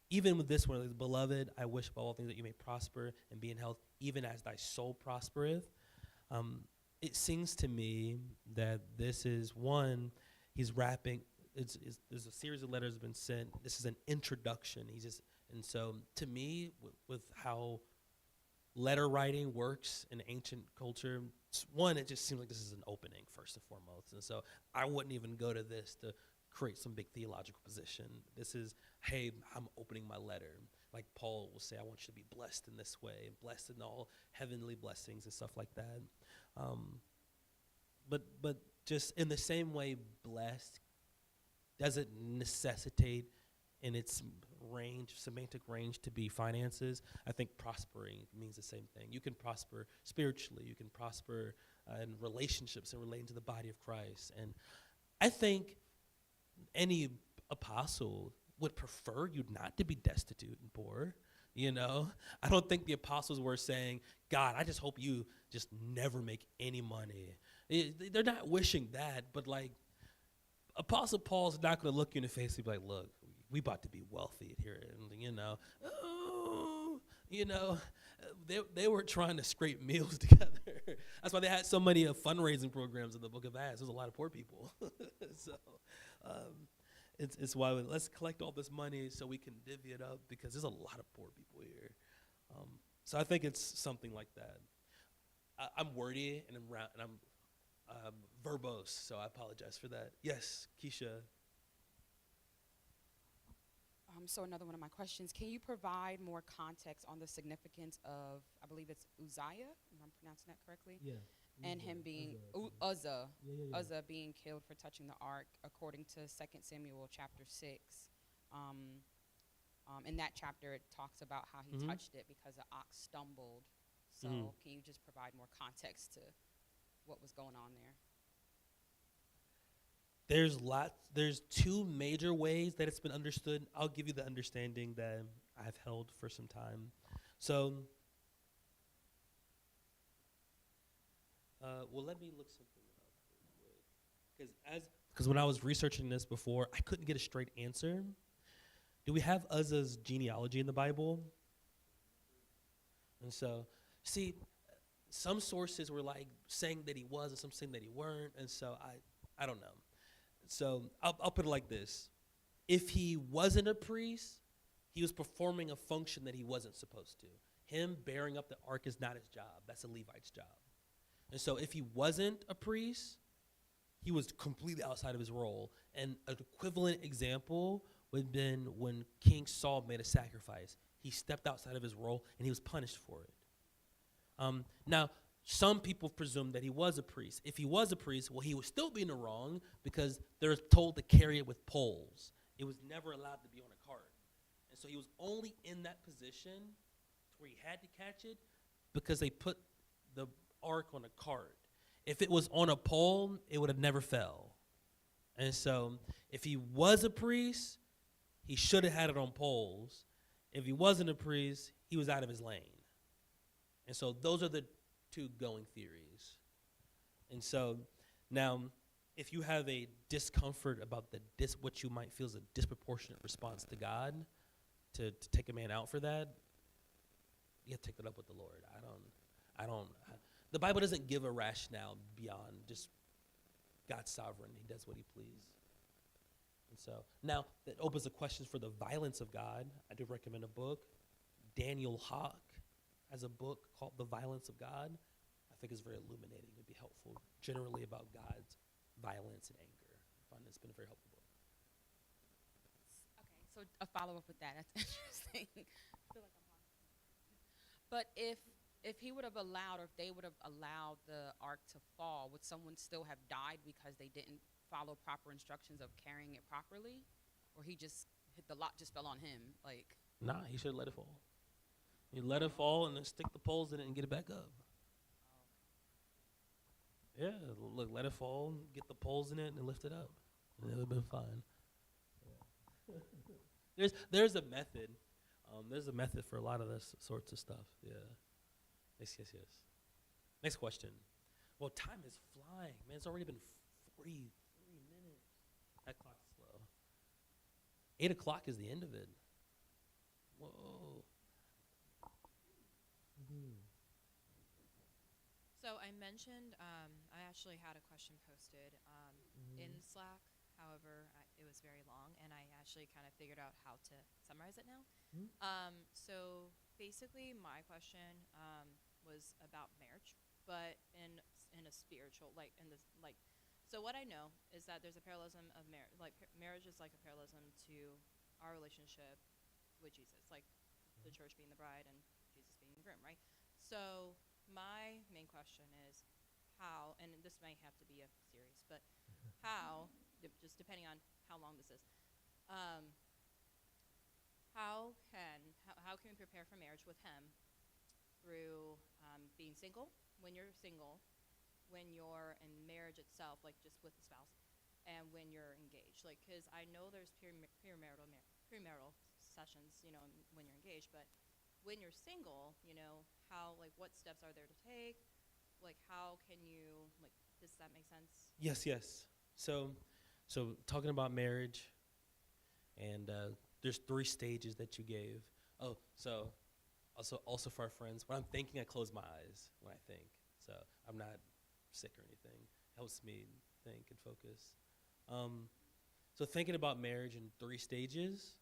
even with this one, like, beloved, I wish above all things that you may prosper and be in health, even as thy soul prospereth. It seems to me that this is one, he's rapping. There's a series of letters have been sent. This is an introduction. And so to me, with how letter writing works in ancient culture, one, it just seems like this is an opening first and foremost. And so I wouldn't even go to this to create some big theological position. This is, hey, I'm opening my letter. Like Paul will say, I want you to be blessed in this way, blessed in all heavenly blessings and stuff like that. But just in the same way, blessed doesn't necessitate in its semantic range to be finances. I think prospering means the same thing. You can prosper spiritually. You can prosper in relationships and relating to the body of Christ. And I think any apostle would prefer you not to be destitute and poor. I don't think the apostles were saying, God, I just hope you just never make any money. They're not wishing that, but like Apostle Paul's not going to look you in the face and be like, look, we about to be wealthy here. And, they were trying to scrape meals together. That's why they had so many fundraising programs in the book of Acts. There's a lot of poor people. So it's why let's collect all this money so we can divvy it up, because there's a lot of poor people here. So I think it's something like that. I'm wordy and I'm verbose, so I apologize for that. Yes, Keisha. So another one of my questions, can you provide more context on the significance of, I believe it's Uzziah, if I'm pronouncing that correctly? Yeah. And him being, Uzzah, Uzzah being killed for touching the ark, according to 2 Samuel chapter 6. In that chapter, it talks about how he touched it because the ox stumbled. So can you just provide more context to what was going on there? There's two major ways that it's been understood. I'll give you the understanding that I've held for some time. So, let me look something up. Because when I was researching this before, I couldn't get a straight answer. Do we have Uzzah's genealogy in the Bible? And so, see, some sources were like saying that he was and some saying that he weren't. And so I don't know. So I'll put it like this. If he wasn't a priest, he was performing a function that he wasn't supposed to. Him bearing up the ark is not his job. That's a Levite's job. And so if he wasn't a priest, he was completely outside of his role. And an equivalent example would have been when King Saul made a sacrifice. He stepped outside of his role, and he was punished for it. Now, some people presume that he was a priest. If he was a priest, well, he would still be in the wrong because they're told to carry it with poles. It was never allowed to be on a cart. And so he was only in that position where he had to catch it because they put the ark on a cart. If it was on a pole, it would have never fell. And so if he was a priest, he should have had it on poles. If he wasn't a priest, he was out of his lane. And so those are the two going theories. And so now, if you have a discomfort about what you might feel is a disproportionate response to God, to take a man out for that, you have to take that up with the Lord. The Bible doesn't give a rationale beyond just God's sovereign. He does what he pleases. And so now that opens the questions for the violence of God. I do recommend a book. Daniel Hawk has a book called The Violence of God. I think it's very illuminating. It'd be helpful generally about God's violence and anger. I find it's been a very helpful book. Okay, so a follow-up with that. That's interesting. I feel like I'm on. But if he would have allowed, or if they would have allowed the ark to fall, would someone still have died because they didn't follow proper instructions of carrying it properly? Or he just the lot just fell on him? Like, nah, he should have let it fall. You let it fall and then stick the poles in it and get it back up. Yeah, look, let it fall, get the poles in it, and lift it up. And it would have been fine. Yeah. There's a method. There's a method for a lot of this sorts of stuff. Yeah. Yes. Next question. Well, time is flying, man. It's already been 43 minutes. That clock's slow. 8 o'clock is the end of it. Whoa. So I mentioned I actually had a question posted in Slack. However, it was very long, and I actually kind of figured out how to summarize it now. So basically, my question was about marriage, but in a spiritual, So what I know is that there's a parallelism of marriage. Like marriage is like a parallelism to our relationship with Jesus, like the church being the bride and Jesus being the groom, right? So my main question is how, and this may have to be a series, but how, just depending on how long this is, how can we prepare for marriage with him through being single, when you're single, when you're in marriage itself, like just with the spouse, and when you're engaged? Like, because I know there's premarital sessions, when you're engaged, but when you're single, how, like, what steps are there to take? Like, how can you, like, does that make sense? Yes. So talking about marriage, and there's 3 stages that you gave. Oh, so also for our friends, when I'm thinking, I close my eyes when I think. So I'm not sick or anything. It helps me think and focus. So thinking about marriage in 3 stages.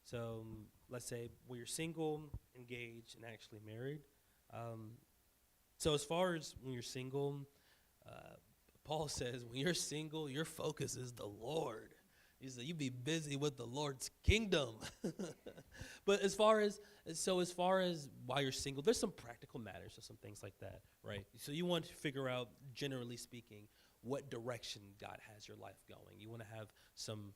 So let's say when you're single, engaged, and actually married. So as far as when you're single, Paul says when you're single, your focus is the Lord. He said, you be busy with the Lord's kingdom. But as far as while you're single, there's some practical matters or some things like that, right? So you want to figure out, generally speaking, what direction God has your life going. You want to have some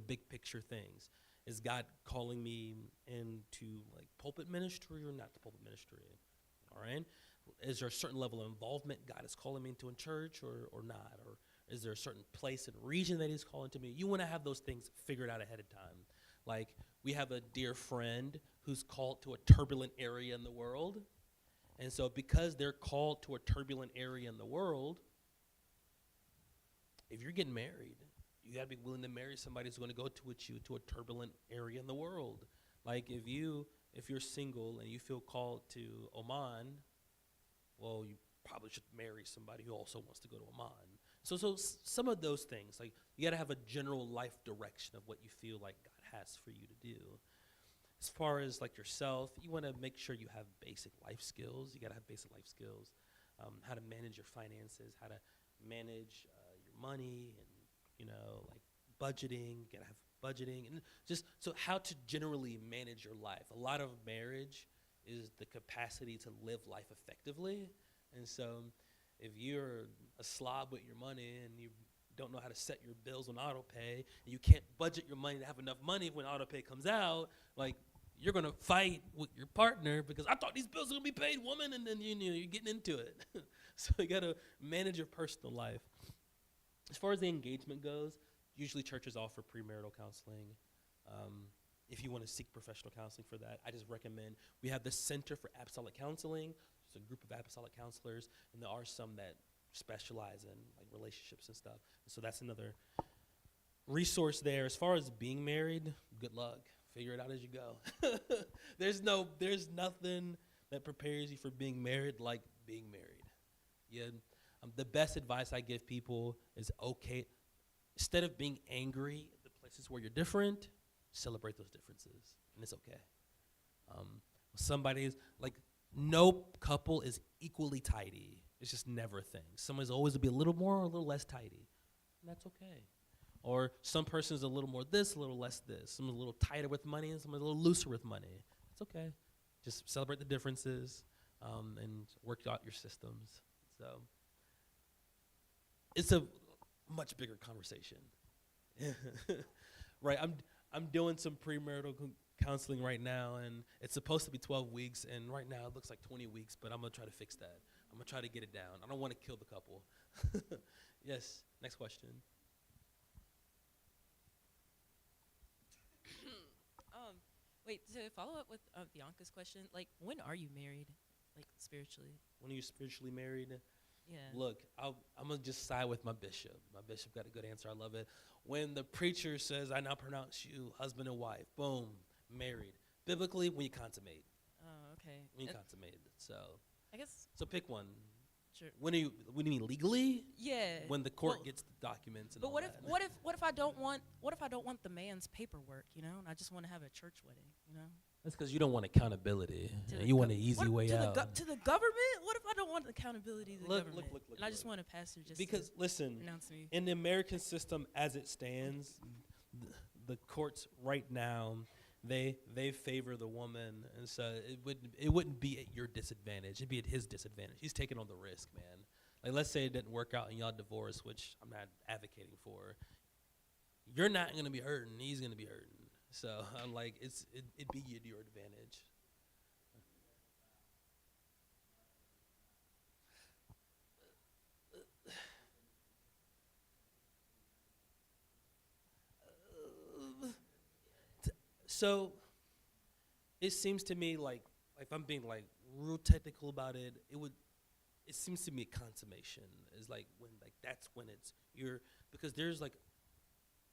big picture things. Is God calling me into like pulpit ministry or not the pulpit ministry? All right. Is there a certain level of involvement God is calling me into in church or not? Or is there a certain place and region that he's calling to me? You want to have those things figured out ahead of time. Like we have a dear friend who's called to a turbulent area in the world. And so because they're called to a turbulent area in the world, if you're getting married, you got to be willing to marry somebody who's going to go with you to a turbulent area in the world. Like if you're single and you feel called to Oman, well, you probably should marry somebody who also wants to go to Oman. So some of those things, like you got to have a general life direction of what you feel like God has for you to do. As far as like yourself, you want to make sure you have basic life skills. You got to have basic life skills, how to manage your finances, how to manage your money, and like budgeting. You got to have budgeting, and just so how to generally manage your life. A lot of marriage is the capacity to live life effectively, and so if you're a slob with your money and you don't know how to set your bills on auto pay, and you can't budget your money to have enough money when auto pay comes out, like you're gonna fight with your partner because I thought these bills were gonna be paid, woman, and then you're getting into it. So you gotta manage your personal life. As far as the engagement goes, usually churches offer premarital counseling. If you want to seek professional counseling for that, I just recommend we have the Center for Apostolic Counseling. It's a group of apostolic counselors, and there are some that specialize in like relationships and stuff. And so that's another resource there. As far as being married, good luck. Figure it out as you go. There's nothing that prepares you for being married like being married. Yeah. The best advice I give people is, okay, instead of being angry at the places where you're different, celebrate those differences, and it's okay. Somebody's like, no couple is equally tidy. It's just never a thing. Someone's always to be a little more or a little less tidy, and that's okay. Or some person's a little more this, a little less this. Someone's a little tighter with money, and someone's a little looser with money. It's okay. Just celebrate the differences and work out your systems. So it's a much bigger conversation. Right, I'm doing some premarital counseling right now, and it's supposed to be 12 weeks, and right now it looks like 20 weeks, but I'm going to try to fix that. I'm going to try to get it down. I don't want to kill the couple. Yes, next question. Wait, to follow up with Bianca's question, like, when are you married, like, spiritually? When are you spiritually married? Yeah. Look, I'm going to just side with my bishop. My bishop got a good answer. I love it. When the preacher says, I now pronounce you husband and wife, boom, married. Biblically, when you consummate. Oh, okay. When you consummate. So I guess. So pick one. Sure. When do you mean legally? Yeah. When the court gets the documents and but all what that. What if I don't want the man's paperwork, and I just want to have a church wedding, That's because you don't want accountability. You want an easy way out. To the government? What if I don't want accountability to the government? Look, and I just want a pastor just because listen, pronounce me. In the American system as it stands, the courts right now, they favor the woman, and so it wouldn't be at your disadvantage. It'd be at his disadvantage. He's taking on the risk, man. Like, let's say it didn't work out and y'all divorce, which I'm not advocating for. You're not going to be hurting. He's going to be hurting. So I'm like, it'd be to your advantage. So it seems to me like if I'm being like real technical about it, it seems to me consummation is like when that's when it's because there's like,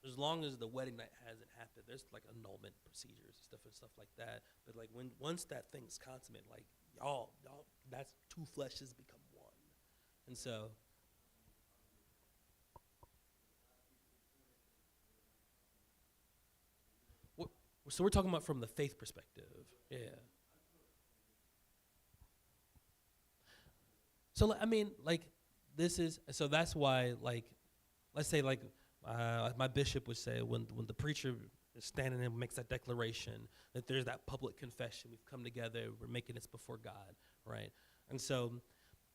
as long as the wedding night hasn't happened, there's like annulment procedures and stuff like that. But like once that thing's consummated, like y'all, that's two fleshes become one, and so. So we're talking about from the faith perspective, yeah. So I mean, like, that's why, like, let's say like My bishop would say when the preacher is standing and makes that declaration, that there's that public confession. We've come together. We're making this before God, right? And so,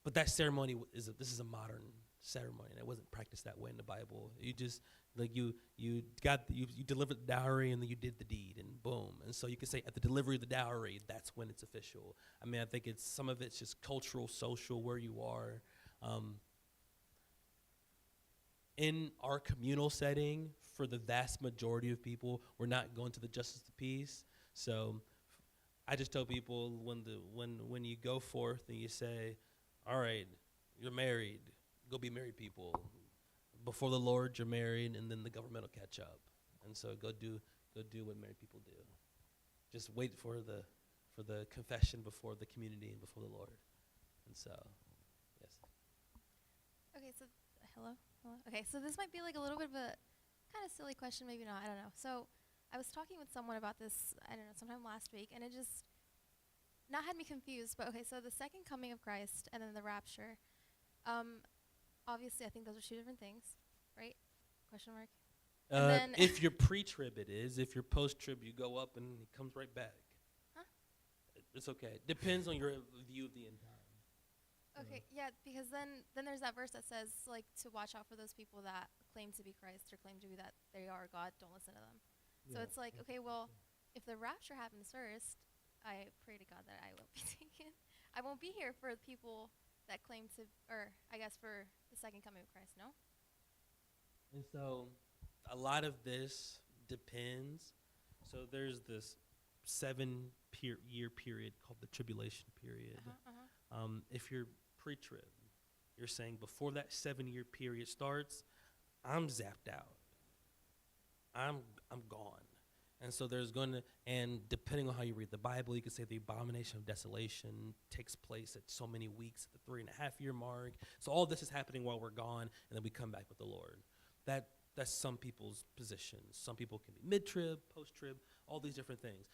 but that ceremony this is a modern ceremony, and it wasn't practiced that way in the Bible. You just like you delivered the dowry, and then you did the deed, and boom. And so you could say at the delivery of the dowry, that's when it's official. I mean, I think some of it's just cultural, social, where you are. In our communal setting, for the vast majority of people, we're not going to the justice of the peace. So I just tell people when you go forth and you say, all right, you're married, go be married people. Before the Lord, you're married, and then the government will catch up. And so go do what married people do. Just wait for the confession before the community and before the Lord. And so, yes. Okay, so hello. Okay, so this might be like a little bit of a kind of silly question, maybe not, I don't know. So I was talking with someone about this, I don't know, sometime last week, and it just not had me confused, but okay, so the second coming of Christ and then the rapture, obviously I think those are two different things, right? Question mark? If you're pre-trib, it is. If you're post-trib, you go up and he comes right back. Huh? It's okay. Depends on your view of the end time. Okay, yeah, because then there's that verse that says, like, to watch out for those people that claim to be Christ or claim to be that they are God, don't listen to them. So it's like, okay, well, if the rapture happens first, I pray to God that I won't be taken. I won't be here for people that claim to, or I guess for the second coming of Christ, no? And so a lot of this depends. So there's this 7-year period called the tribulation period. If you're pre-trib, you're saying before that 7-year period starts, I'm zapped out. I'm gone. And so there's going to, and depending on how you read the Bible, you could say the abomination of desolation takes place at so many weeks at the 3.5-year mark. So all this is happening while we're gone, and then we come back with the Lord. That's some people's positions. Some people can be mid-trib, post-trib, all these different things.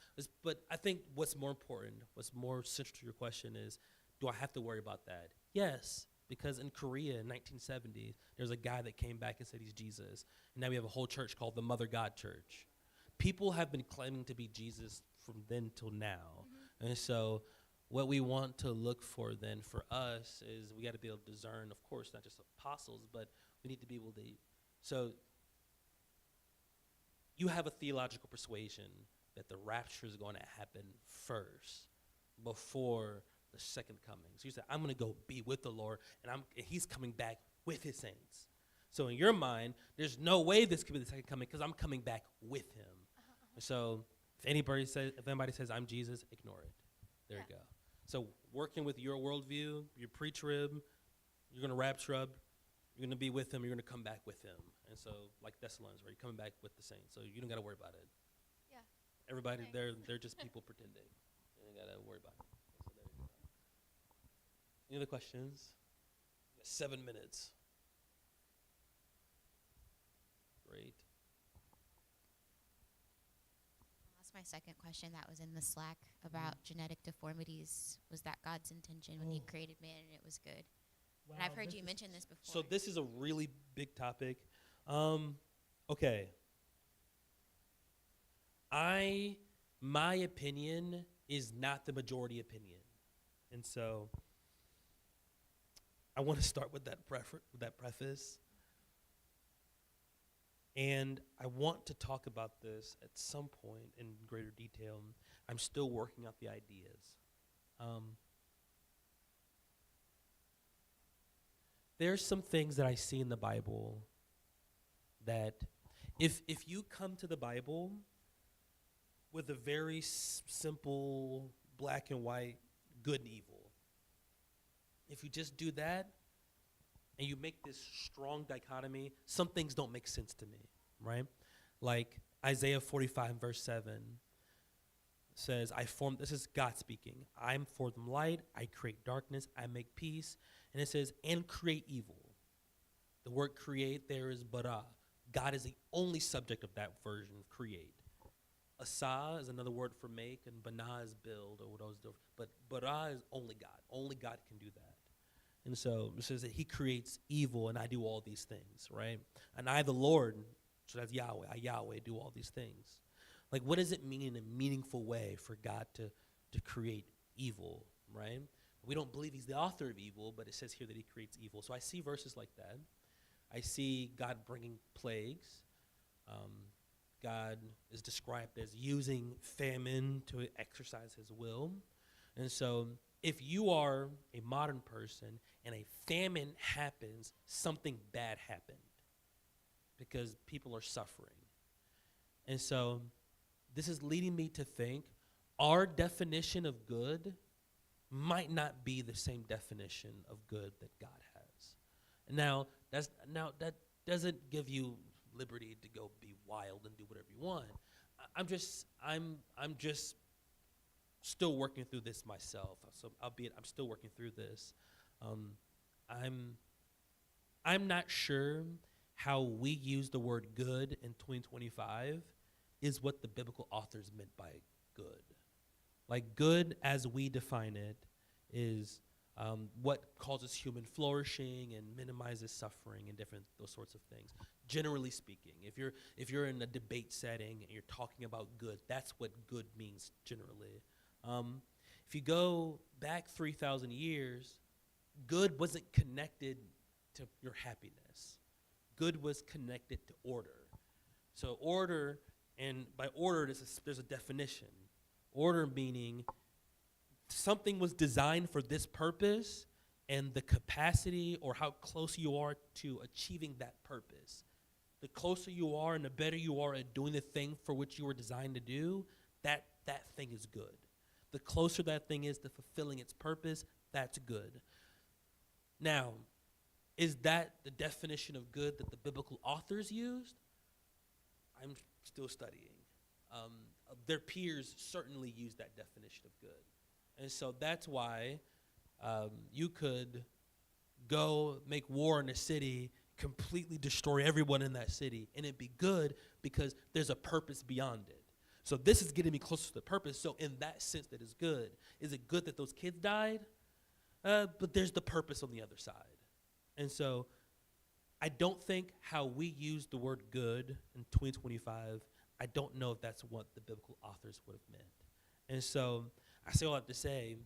But I think what's more important, what's more central to your question is, do I have to worry about that? Yes, because in Korea in 1970, there's a guy that came back and said he's Jesus. And now we have a whole church called the Mother God Church. People have been claiming to be Jesus from then till now. And so what we want to look for then for us is we got to be able to discern, of course, not just apostles, but we need to be able to. So you have a theological persuasion that the rapture is going to happen first before the second coming. So you say, I'm going to go be with the Lord, and he's coming back with his saints. So in your mind, there's no way this could be the second coming because I'm coming back with him. So if anybody says I'm Jesus, ignore it. There you go. So working with your worldview, your pre-trib, you're going to rapture up, you're going to be with him, you're going to come back with him. And so like Thessalonians, right? You're coming back with the saints. So you don't got to worry about it. Yeah. Everybody, they're just people pretending. You don't got to worry about it. So there you go. Any other questions? 7 minutes. Great. That's my second question that was in the Slack about genetic deformities. Was that God's intention when he created man and it was good? Wow, and I've heard you mention this before. So this is a really big topic. Okay. My opinion is not the majority opinion. And so I want to start with that preface. And I want to talk about this at some point in greater detail. I'm still working out the ideas. There's some things that I see in the Bible that if you come to the Bible with a very simple black and white good and evil, if you just do that, and you make this strong dichotomy, some things don't make sense to me, right? Like Isaiah 45 verse 7 says, this is God speaking, I form light, I create darkness, I make peace. And it says, and create evil. The word create there is bara. God is the only subject of that version of create. Asa is another word for make, and bana is build, or what those do. But bara is only God. Only God can do that. And so it says that he creates evil and I do all these things, right? And I, the Lord, so that's Yahweh, I, Yahweh, do all these things. Like, what does it mean in a meaningful way for God to create evil, right? We don't believe he's the author of evil, but it says here that he creates evil. So I see verses like that. I see God bringing plagues. God is described as using famine to exercise his will. And so if you are a modern person and a famine happens, something bad happened because people are suffering. And so this is leading me to think our definition of good might not be the same definition of good that God has. Now that doesn't give you liberty to go be wild and do whatever you want. I'm just still working through this myself. So albeit I'm still working through this. I'm not sure how we use the word good in 2025 is what the biblical authors meant by good. Like, good as we define it is what causes human flourishing and minimizes suffering and different those sorts of things. Generally speaking, if you're in a debate setting and you're talking about good, that's what good means generally. If you go back 3,000 years, good wasn't connected to your happiness. Good was connected to order. So order, and by order, there's a definition. Order meaning something was designed for this purpose, and the capacity or how close you are to achieving that purpose. The closer you are and the better you are at doing the thing for which you were designed to do, that thing is good. The closer that thing is to fulfilling its purpose, that's good. Now, is that the definition of good that the biblical authors used? I'm still studying. Their peers certainly use that definition of good. And so that's why you could go make war in a city, completely destroy everyone in that city, and it'd be good because there's a purpose beyond it. So this is getting me closer to the purpose. So in that sense, that is good. Is it good that those kids died? But there's the purpose on the other side. And so I don't think how we use the word good in 2025, I don't know if that's what the biblical authors would have meant. And so I say all that to say,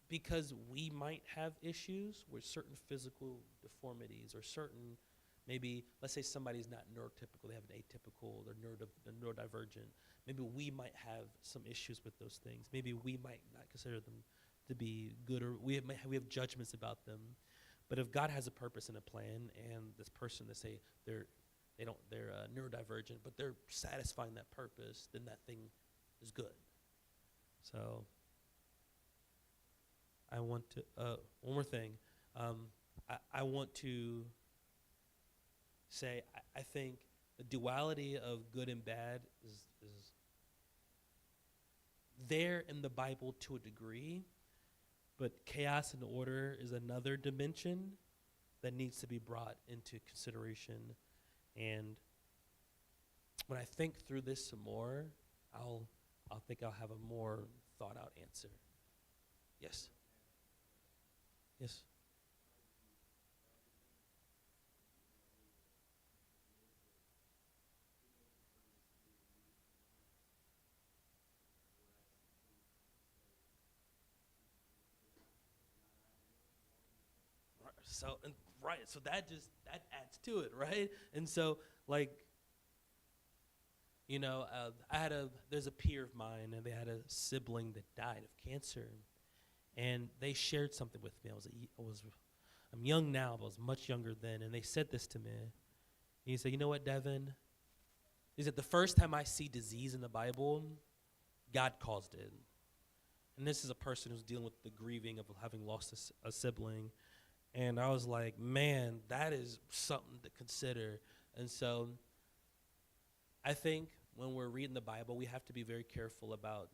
because we might have issues with certain physical deformities or certain, maybe, let's say somebody's not neurotypical, they have an atypical, they're neurodivergent. Maybe we might have some issues with those things. Maybe we might not consider them to be good, or we have judgments about them. But if God has a purpose and a plan, and this person, they say they're neurodivergent, but they're satisfying that purpose, then that thing is good. So I want to, one more thing. I want to say, I think the duality of good and bad is there in the Bible to a degree, but chaos and order is another dimension that needs to be brought into consideration. And when I think through this some more, I'll have a more thought out answer. Yes. Yes. So that adds to it, right? And so, like, you know, there's a peer of mine, and they had a sibling that died of cancer, and they shared something with me. I'm young now, but I was much younger then, and they said this to me. He said, "You know what, Devin?" He said, "The first time I see disease in the Bible, God caused it." And this is a person who's dealing with the grieving of having lost a sibling. And I was like, man, that is something to consider. And so I think when we're reading the Bible, we have to be very careful about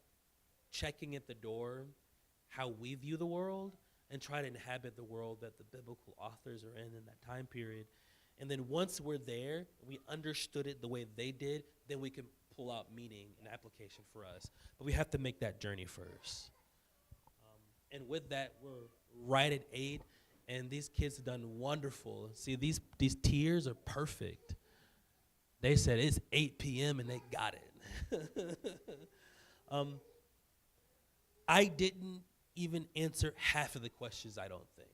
checking at the door how we view the world and try to inhabit the world that the biblical authors are in that time period. And then once we're there, we understood it the way they did, then we can pull out meaning and application for us. But we have to make that journey first. And with that, we're right at 8, and these kids have done wonderful. See, these tiers are perfect. They said it's 8 p.m. and they got it. I didn't even answer half of the questions, I don't think.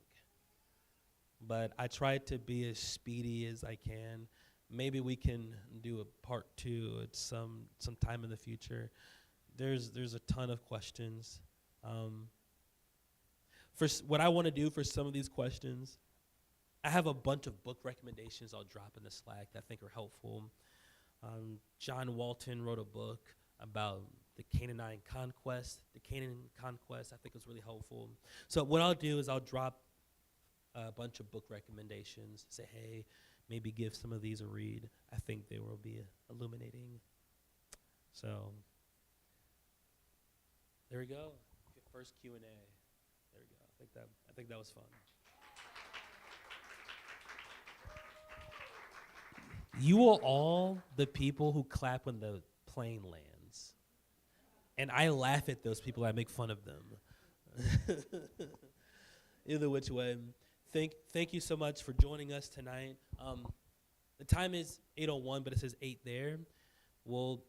But I tried to be as speedy as I can. Maybe we can do a part 2 at some time in the future. There's a ton of questions. What I want to do for some of these questions, I have a bunch of book recommendations I'll drop in the Slack that I think are helpful. John Walton wrote a book about the Canaanite conquest. The Canaan conquest, I think, was really helpful. So what I'll do is I'll drop a bunch of book recommendations. Say, hey, maybe give some of these a read. I think they will be illuminating. So there we go. First Q&A. There we go. I think that was fun. You are all the people who clap when the plane lands. And I laugh at those people. I make fun of them. Either which way. Thank you so much for joining us tonight. The time is 8:01, but it says 8 there.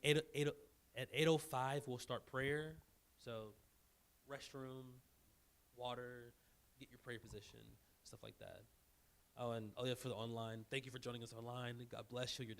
At 8:05, we'll start prayer. So restroom, water, get your prayer position, stuff like that. Oh, yeah, for the online. Thank you for joining us online. God bless you. You're